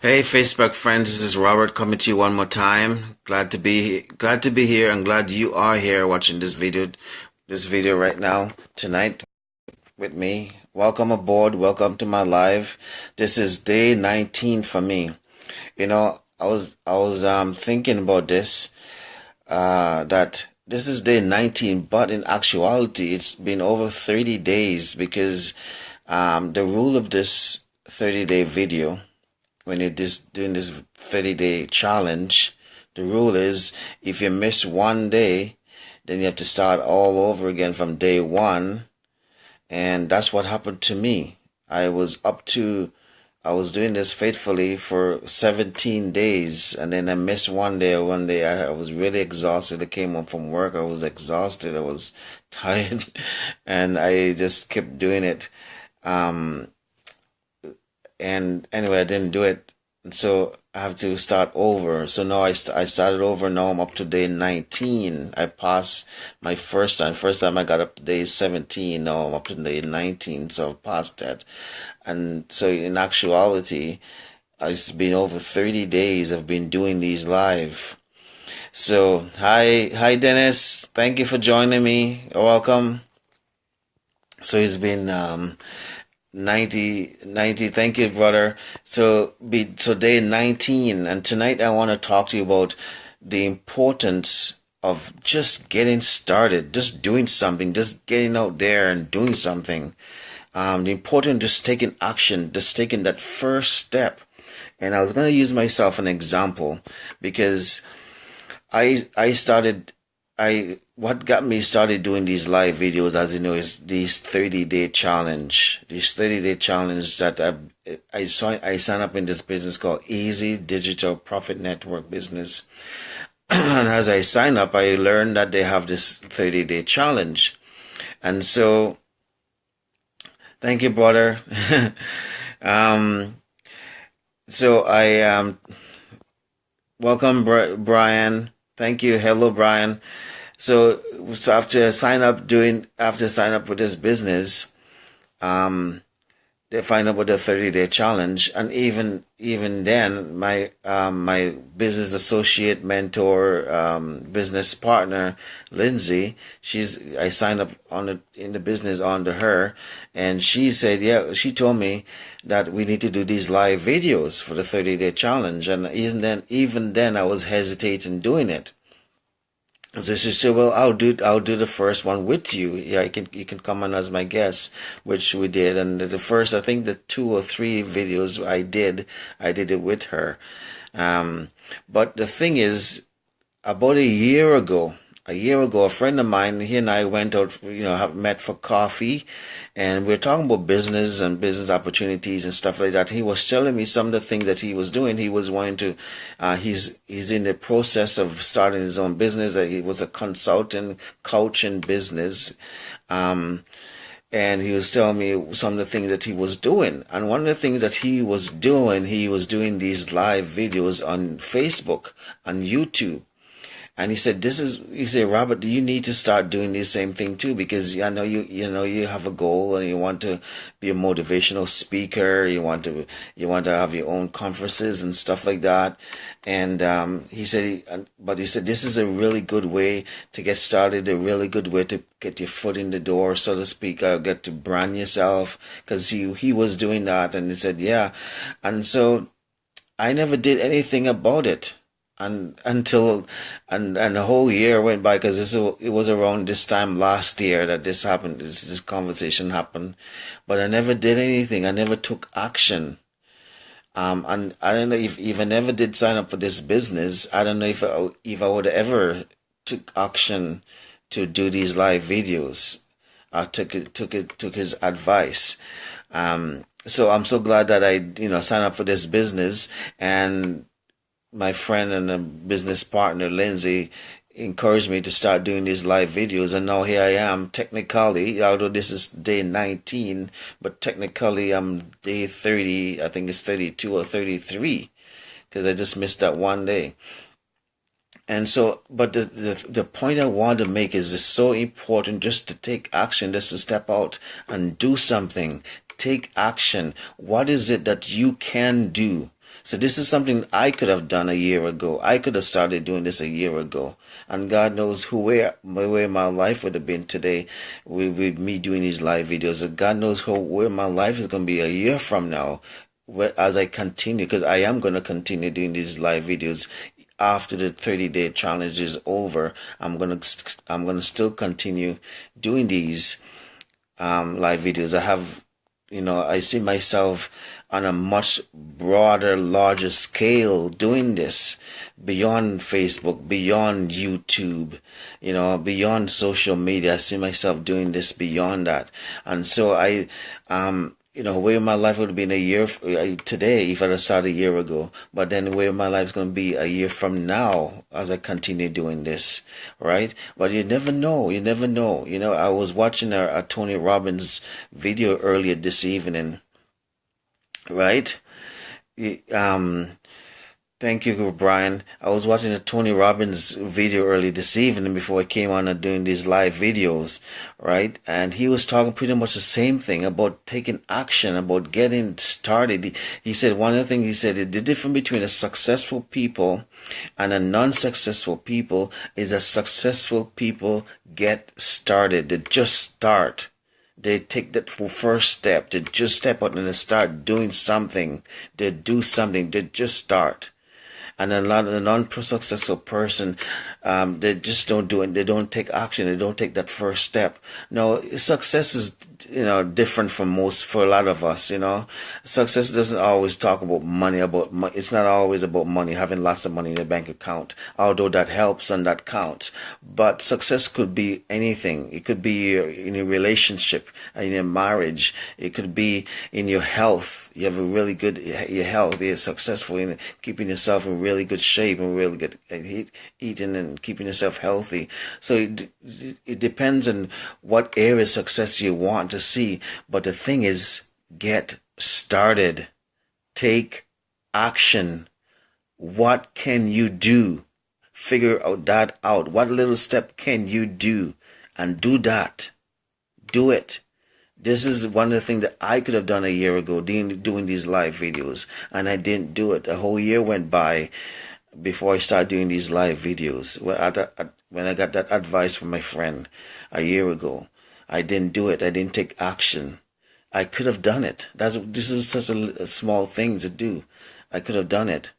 Hey Facebook friends, this is Robert coming to you one more time. Glad to be here and glad you are here watching this video right now tonight with me. Welcome aboard, welcome to my live. This is day 19 for me. I was thinking about this that this is day 19, but in actuality it's been over 30 days because the rule of this 30-day video when you're just doing this 30-day challenge, the rule is if you miss one day, then you have to start all over again from day one. And that's what happened to me. I was doing this faithfully for 17 days, and then I missed one day. One day I was really exhausted. I came home from work. I was exhausted. I was tired, and I just kept doing it. Um, and anyway, I didn't do it, and so I have to start over. So now I started over. Now I'm up to day 19. I passed my first time. First time I got up to day 17. Now I'm up to day 19. So I've passed that. And so in actuality, it's been over 30 days I've been doing these live. So hi Dennis. Thank you for joining me. Welcome. So it's been 90. Thank you, brother. So day 19, and tonight I want to talk to you about the importance of just getting started, just doing something, just getting out there and doing something. The important just taking action, just taking that first step. And I was going to use myself an example because I started I what got me started doing these live videos, as you know, is these 30-day challenge. These 30-day challenge that I signed up in this business called Easy Digital Profit Network business. And as I signed up, I learned that they have this 30-day challenge. And so thank you, brother. um so I welcome Brian. Thank you. Hello, Brian. So after sign up with this business, um, they find out about the 30-day challenge, and even then, my business associate, mentor, business partner, Lindsay, I signed up in the business under her, and she said, yeah, she told me that we need to do these live videos for the 30-day challenge, and even then I was hesitating doing it. So she said, "Well, I'll do the first one with you. Yeah, you can come on as my guest," which we did. And the first, I think the 2 or 3 videos I did it with her. Um, but the thing is, about a year ago, a friend of mine, he and I went out, have met for coffee, and we are talking about business and business opportunities and stuff like that. He was telling me some of the things that he was doing. He was wanting to, he's in the process of starting his own business. He was a consultant, coach in business. Um, and he was telling me some of the things that he was doing. And one of the things that he was doing these live videos on Facebook, on YouTube. And he said, Robert, do you need to start doing the same thing too? Because I know you have a goal and you want to be a motivational speaker. You want to have your own conferences and stuff like that. And he said, this is a really good way to get started, a really good way to get your foot in the door, so to speak, get to brand yourself. Because he was doing that, and he said, yeah. And so I never did anything about it and until and a whole year went by, because it was around this time last year that this happened, this conversation happened, but I never did anything. I never took action. And I don't know if I never did sign up for this business. I don't know if I would ever took action to do these live videos. I took his advice. So I'm so glad that I signed up for this business, and my friend and a business partner, Lindsay, encouraged me to start doing these live videos. And now here I am, technically, although this is day 19, but technically I'm day 30, I think it's 32 or 33, because I just missed that one day. And so, but the point I want to make is it's so important just to take action, just to step out and do something. Take action. What is it that you can do? So this is something I could have done a year ago. I could have started doing this a year ago. And God knows where my life would have been today with me doing these live videos. And God knows where my life is going to be a year from now as I continue, because I am going to continue doing these live videos after the 30-day challenge is over. I'm gonna still continue doing these live videos. I see myself on a much broader, larger scale doing this beyond Facebook, beyond YouTube, beyond social media. I see myself doing this beyond that. And so where my life would have been a year today if I'd have started a year ago, but then where my life is going to be a year from now as I continue doing this, right? But you never know. You never know. I was watching a Tony Robbins video earlier this evening, right? Thank you, Brian. I was watching a Tony Robbins video early this evening before I came on and doing these live videos, right? And he was talking pretty much the same thing about taking action, about getting started. He said one of the things he said, the difference between a successful people and a non-successful people is that successful people get started. They just start. They take that first step. They just step out and they start doing something. They do something. They just start. And a lot of the non-successful person, they just don't do it. They don't take action. They don't take that first step. No, success is, different for a lot of us, Success doesn't always talk about money, it's not always about money, having lots of money in the bank account, although that helps and that counts. But success could be anything. It could be in your relationship, in your marriage. It could be in your health. You have your health. You're successful in keeping yourself in really good shape and really good eating and keeping yourself healthy. So it depends on what area of success you want to see. But the thing is, get started. Take action. What can you do? Figure that out. What little step can you do? And do that. Do it. This is one of the things that I could have done a year ago, doing these live videos, and I didn't do it. A whole year went by before I started doing these live videos. When I got that advice from my friend a year ago, I didn't do it. I didn't take action. I could have done it. This is such a small thing to do. I could have done it.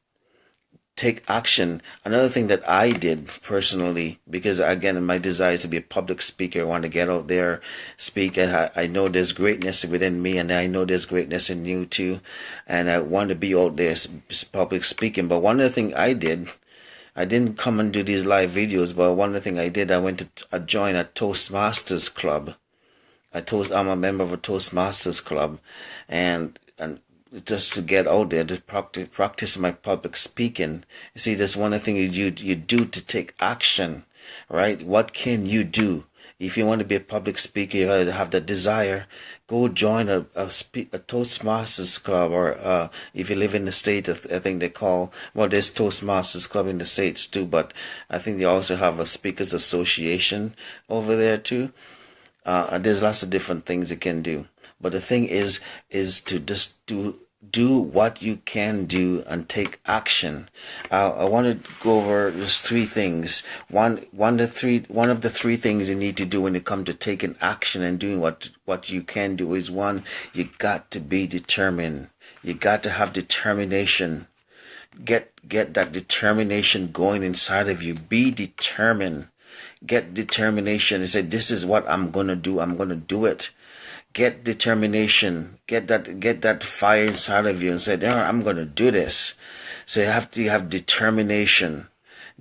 Take action. Another thing that I did personally, because again, my desire is to be a public speaker. I want to get out there, speak. I know there's greatness within me, and I know there's greatness in you too. And I want to be out there public speaking. But one of the things I did, I didn't come and do these live videos, but one of the things I did, I went to join a Toastmasters club. I'm a member of a Toastmasters club, and just to get out there to practice my public speaking. You see, that's one of the things you do to take action, right? What can you do? If you want to be a public speaker, you have that desire, go join a Toastmasters club, or if you live in the States, I think there's Toastmasters club in the States too, but I think they also have a Speakers Association over there too. There's lots of different things you can do. But the thing is to just do what you can do and take action. I want to go over just three things. One of the three things you need to do when it comes to taking action and doing what you can do is, one, you got to be determined. You got to have determination. Get that determination going inside of you. Be determined. Get determination and say, this is what I'm going to do. I'm going to do it. Get determination. Get that fire inside of you and say, I'm going to do this. So you have to have determination.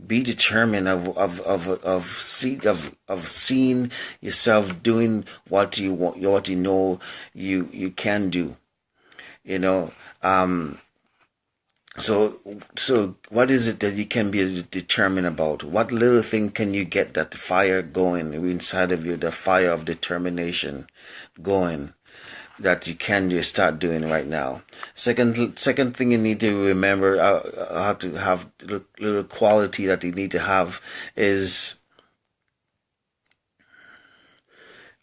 Be determined of seeing yourself doing what you want, what you know you can do. So what is it that you can be determined about? What little thing can you get that fire going inside of you, the fire of determination going, that you can start doing right now? Second thing you need to remember, how to have little quality that you need to have is,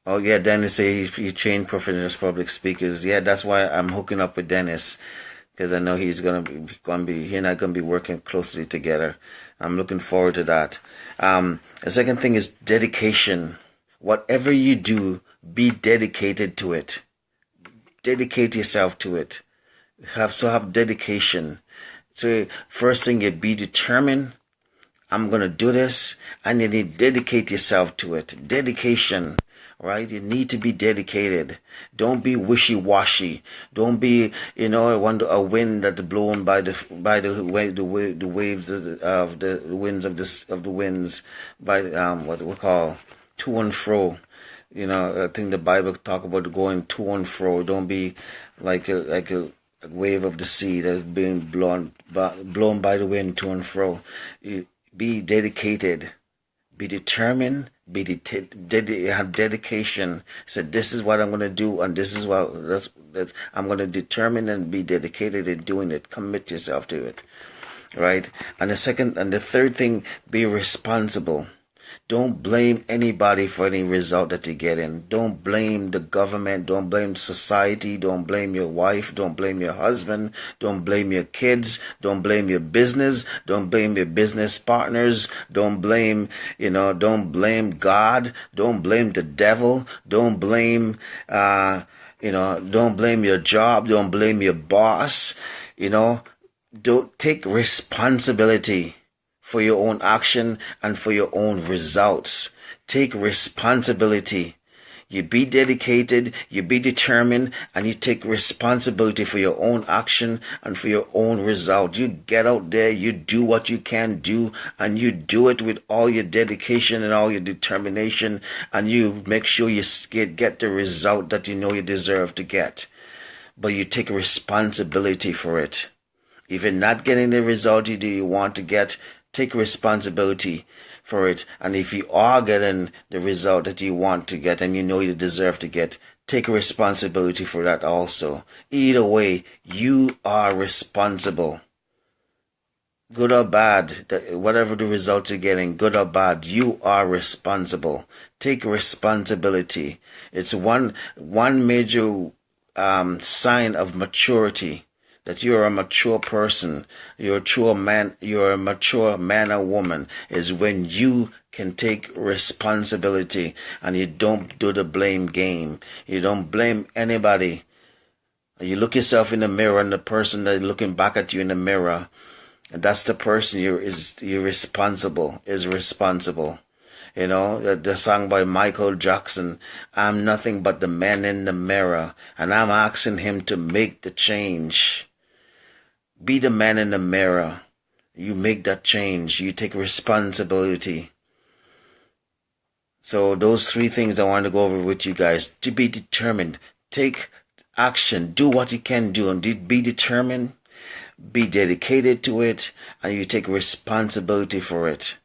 oh yeah, Dennis say he trained professional public speakers. Yeah, that's why I'm hooking up with Dennis, because I know he and I gonna be working closely together. I'm looking forward to that. The second thing is dedication. Whatever you do, be dedicated to it. Dedicate yourself to it. Have dedication. So first thing, you be determined. I'm going to do this, and you need to dedicate yourself to it. Dedication, right? You need to be dedicated. Don't be wishy-washy. Don't be, a wind that's blown by the waves of the winds of the winds by what we call to and fro. I think the Bible talk about going to and fro. Don't be like a wave of the sea that's being blown by the wind to and fro. Be dedicated, be determined, have dedication. Said, this is what I'm going to do, and this is what I'm going to determine and be dedicated in doing it. Commit yourself to it, right? And the third thing, be responsible. Don't blame anybody for any result that you get in. Don't blame the government. Don't blame society. Don't blame your wife. Don't blame your husband. Don't blame your kids. Don't blame your business. Don't blame your business partners. Don't blame God. Don't blame the devil. Don't blame, don't blame your job. Don't blame your boss. Don't take responsibility for your own action and for your own results. Take responsibility. You be dedicated, you be determined, and you take responsibility for your own action and for your own result. You get out there, you do what you can do, and you do it with all your dedication and all your determination, and you make sure you get the result that you know you deserve to get. But you take responsibility for it. If you're not getting the result you want to get, take responsibility for it. And if you are getting the result that you want to get and you know you deserve to get, take responsibility for that also. Either way, you are responsible. Good or bad, whatever the results you're getting, good or bad, you are responsible. Take responsibility. It's one major sign of maturity. That you're a mature person, you're a mature man or woman, is when you can take responsibility and you don't do the blame game. You don't blame anybody. You look yourself in the mirror, and the person that's looking back at you in the mirror, and that's the person you're responsible. The song by Michael Jackson, I'm nothing but the man in the mirror, and I'm asking him to make the change. Be the man in the mirror. You make that change. You take responsibility. So those three things I want to go over with you guys. To be determined. Take action. Do what you can do. And be determined. Be dedicated to it. And you take responsibility for it.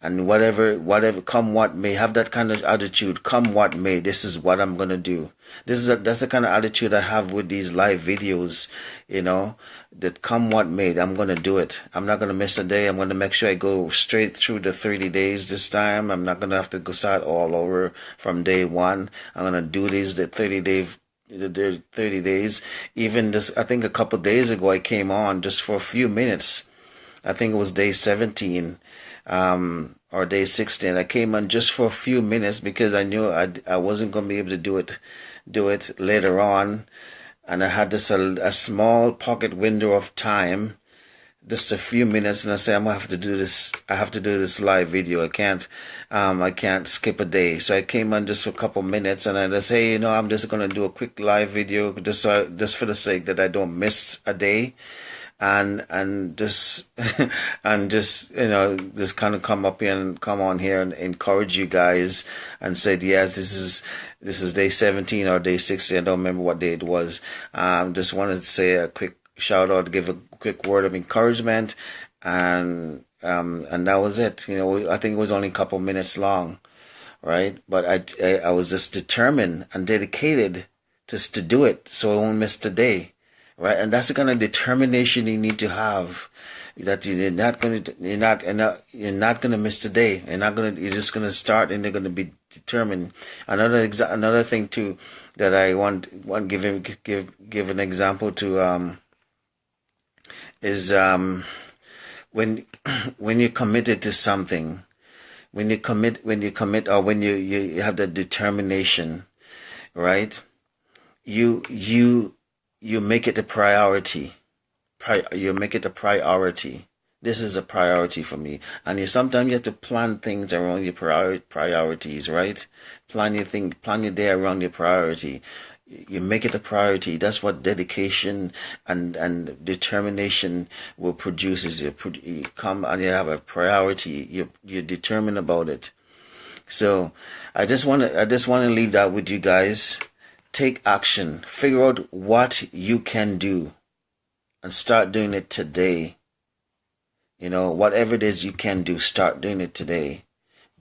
And whatever, come what may, have that kind of attitude. Come what may, this is what I'm gonna do. That's the kind of attitude I have with these live videos. That come what may, I'm gonna do it. I'm not gonna miss a day. I'm gonna make sure I go straight through the 30 days this time. I'm not gonna have to go start all over from day one. I'm gonna do the 30 days. Even this, I think a couple of days ago I came on just for a few minutes. I think it was day 17. Or day 16. I came on just for a few minutes because I knew I wasn't going to be able to do it later on, and I had this a small pocket window of time, just a few minutes, and I said, I'm gonna have to do this. I have to do this live video. I can't skip a day. So I came on just for a couple minutes, and I just say, I'm just gonna do a quick live video just for the sake that I don't miss a day. And just just kind of come on here and encourage you guys and said, yes, this is day 17 or day 16. I don't remember what day it was. Just wanted to say a quick shout out, give a quick word of encouragement, and that was it. I think it was only a couple minutes long, right? But I was just determined and dedicated just to do it, so I won't miss the day. Right, and that's the kind of determination you need to have. That you're not gonna miss the day. You're just gonna start, and you're gonna be determined. Another thing too that I want give an example to is when when you're committed to something, or when you have the determination, right? You make it a priority. You make it a priority. This is a priority for me. And sometimes you have to plan things around your priorities, right? Plan your day around your priority. You make it a priority. That's what dedication and determination will produce. Is you come and you have a priority. You're determined about it. So I just want to leave that with you guys. Take action. Figure out what you can do and start doing it today. Whatever it is you can do, start doing it today.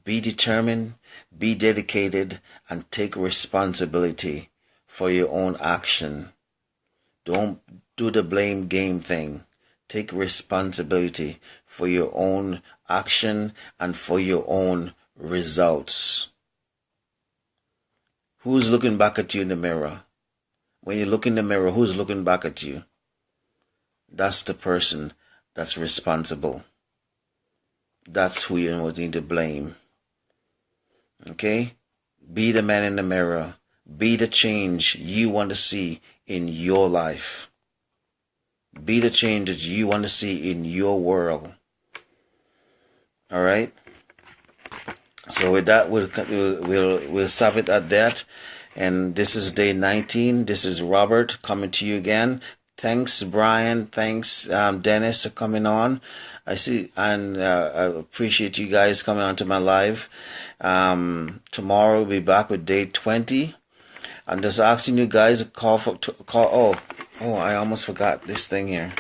Be determined, be dedicated, and take responsibility for your own action. Don't do the blame game thing. Take responsibility for your own action and for your own results. Who's looking back at you in the mirror? When you look in the mirror, who's looking back at you? That's the person that's responsible. That's who you need to blame. Okay? Be the man in the mirror. Be the change you want to see in your life. Be the change that you want to see in your world. All right? So with that, we'll stop it at that. And this is day 19. This is Robert coming to you again. Thanks, Brian. Thanks, Dennis, for coming on. I see, and I appreciate you guys coming on to my live. Tomorrow we'll be back with day 20. I'm just asking you guys to call. Oh, I almost forgot this thing here.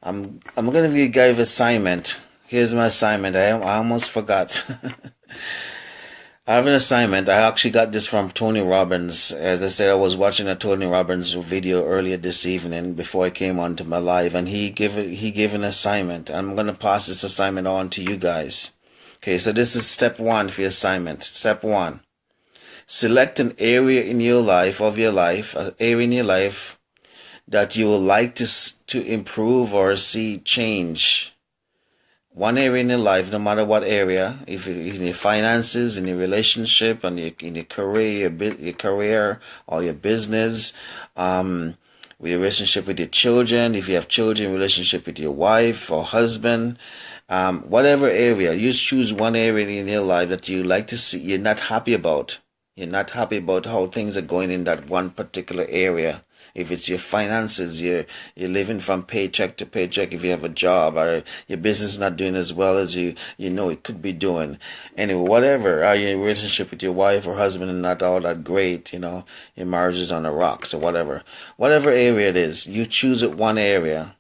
I'm gonna give you guys an assignment. Here's my assignment. I almost forgot. I have an assignment. I actually got this from Tony Robbins. As I said, I was watching a Tony Robbins video earlier this evening before I came on to my live, and he gave an assignment. I'm going to pass this assignment on to you guys. Okay, so this is step 1 for your assignment. Step 1. Select an area in your life, an area in your life that you would like to improve or see change. One area in your life, no matter what area, if in your finances, in your relationship, and in your career, your career or your business, with your relationship with your children, if you have children, relationship with your wife or husband, whatever area, you choose one area in your life that you like to see. You're not happy about. You're not happy about how things are going in that one particular area. If it's your finances, you're living from paycheck to paycheck. If you have a job, or your business is not doing as well as you know it could be doing. Anyway, whatever. Or your relationship with your wife or husband is not all that great. Your marriage is on the rocks or whatever. Whatever area it is, you choose one area,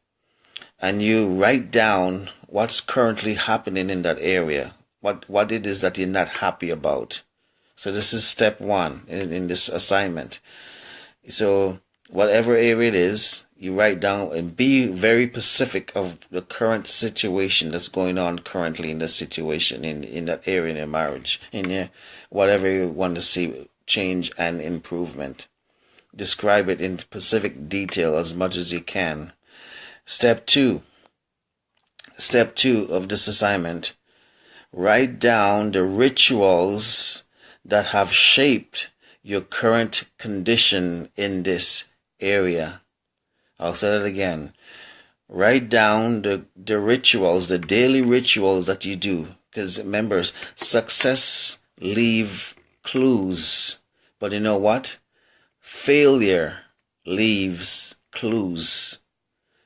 and you write down what's currently happening in that area. What it is that you're not happy about. So this is step 1 in this assignment. So whatever area it is, you write down and be very specific of the current situation that's going on currently in the situation, in that area in your marriage, in your whatever you want to see change and improvement. Describe it in specific detail as much as you can. Step 2 of this assignment, write down the rituals that have shaped your current condition in this area. I'll say that again. Write down the rituals, the daily rituals that you do. Because remember, success leaves clues. But you know what? Failure leaves clues.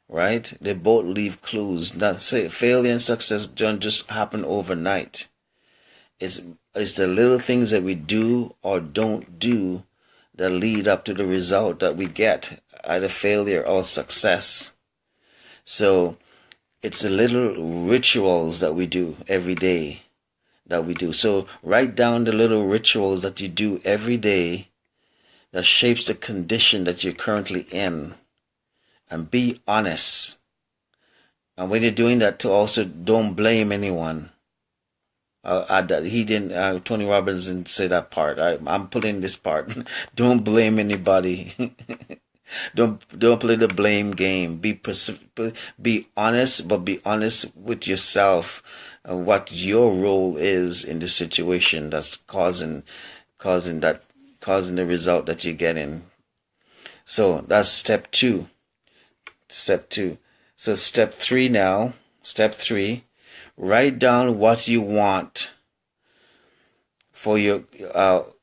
Right? They both leave clues. Now, say failure and success don't just happen overnight. It's the little things that we do or don't do that lead up to the result that we get, either failure or success. So it's the little rituals that we do every day that we do. So write down the little rituals that you do every day that shapes the condition that you're currently in, and be honest. And when you're doing that, to also don't blame anyone. Add that he didn't. Tony Robbins didn't say that part. I'm putting this part. Don't blame anybody. Don't play the blame game. Be honest, but be honest with yourself, what your role is in the situation that's causing that causing the result that you're getting. So that's step two. Step two. So step three now. Step three. Write down what you want for your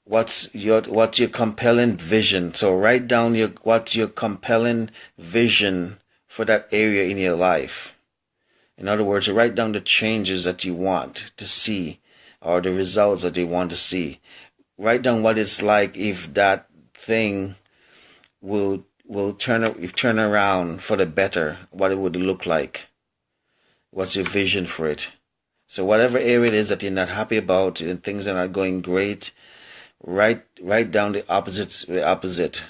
what's your compelling vision. So write down what's your compelling vision for that area in your life. In other words, write down the changes that you want to see or the results that you want to see. Write down what it's like if that thing will turn around for the better, what it would look like. What's your vision for it? So whatever area it is that you're not happy about and things are not going great, write down the opposite.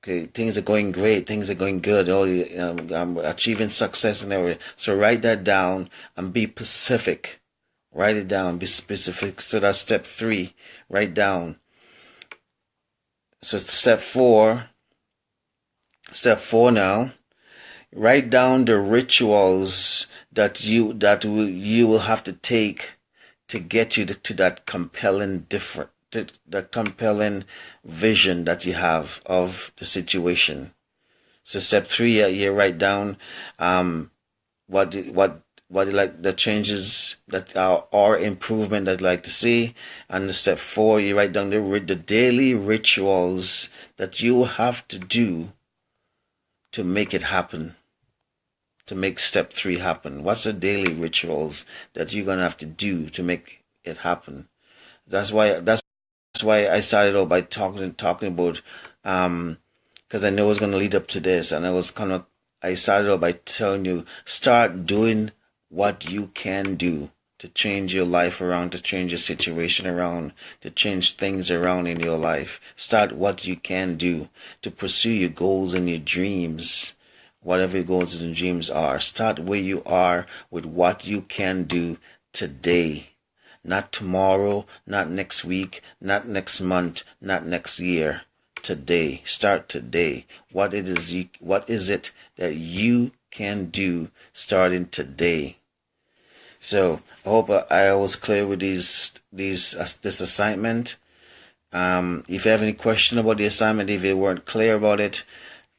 Okay, things are going great, things are going good. Oh, I'm achieving success and everything. So write that down and be specific. Write it down, be specific. So that's step three. Write down. So step four now. Write down the rituals that you will have to take to get you to that compelling vision that you have of the situation. So step three, you write down what you like, the changes that are or improvement that you like to see, and the step four, you write down the daily rituals that you have to do to make it happen. To make step three happen. What's the daily rituals that you're gonna have to do to make it happen? That's why I started out by talking about because I know it was gonna lead up to this, and I started out by telling you, start doing what you can do to change your life around, to change your situation around, to change things around in your life. Start what you can do to pursue your goals and your dreams. Whatever your goals and dreams are, start where you are with what you can do today. Not tomorrow, not next week, not next month, not next year. Today. Start today. What is it that you can do starting today? So I hope I was clear with this assignment. If you have any question about the assignment, if you weren't clear about it,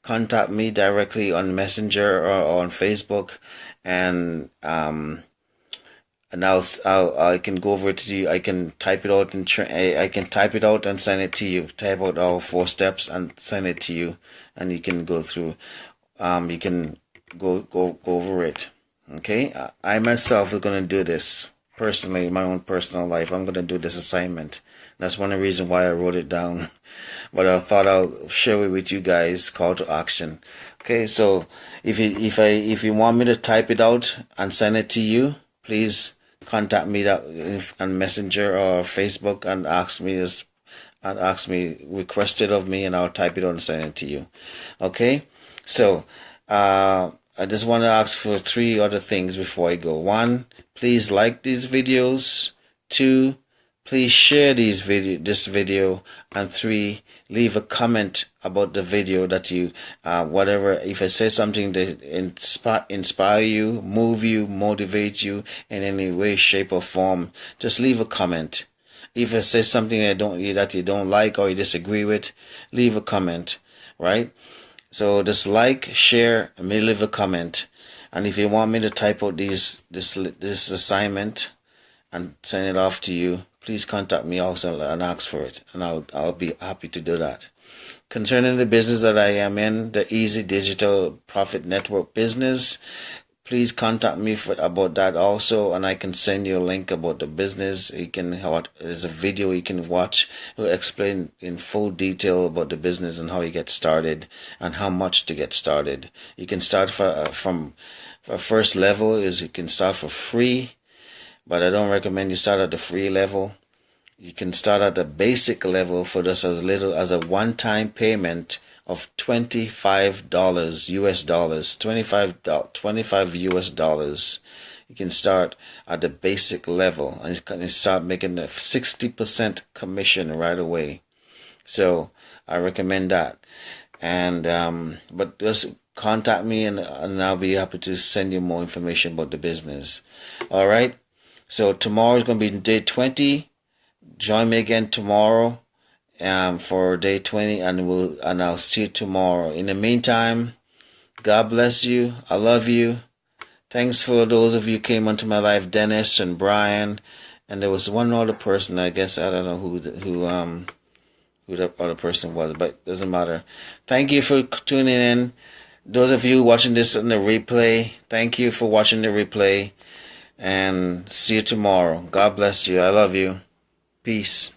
contact me directly on Messenger or on Facebook, and I can go over it to you. I can type it out and send it to you. Type out our 4 steps and send it to you, and you can go through. You can go over it. Okay, I myself is going to do this personally in my own personal life. I'm going to do this assignment. That's one of the reasons why I wrote it down. But I thought I'll share it with you guys. Call to action. Okay, so if you want me to type it out and send it to you, please contact me on Messenger or Facebook and request it of me, and I'll type it out and send it to you. Okay, so I just want to ask for 3 other things before I go. 1, please like these videos. 2, please share this video. And 3, leave a comment about the video that you, whatever, if I say something that inspire you, move you, motivate you in any way, shape or form, just leave a comment. If I say something that you don't like or you disagree with, leave a comment, right? So just like, share, and maybe leave a comment. And if you want me to type out this assignment and send it off to you, please contact me also and ask for it, and I'll be happy to do that. Concerning the business that I am in, the Easy Digital Profit Network business, please contact me about that also, and I can send you a link about the business. There's a video you can watch. It will explain in full detail about the business and how you get started and how much to get started. You can start from first level you can start for free, but I don't recommend you start at the free level. You can start at the basic level for just as little as a one-time payment of $25 US dollars, 25 US dollars. You can start at the basic level and you can start making a 60% commission right away. So I recommend that. And but just contact me, and I'll be happy to send you more information about the business. All right. So tomorrow is going to be day 20. Join me again tomorrow for day 20, and I'll see you tomorrow. In the meantime, God bless you. I love you. Thanks for those of you who came onto my life, Dennis and Brian, and there was one other person. I guess I don't know who that other person was, but it doesn't matter. Thank you for tuning in. Those of you watching this on the replay, thank you for watching the replay, and see you tomorrow. God bless you. I love you. Peace.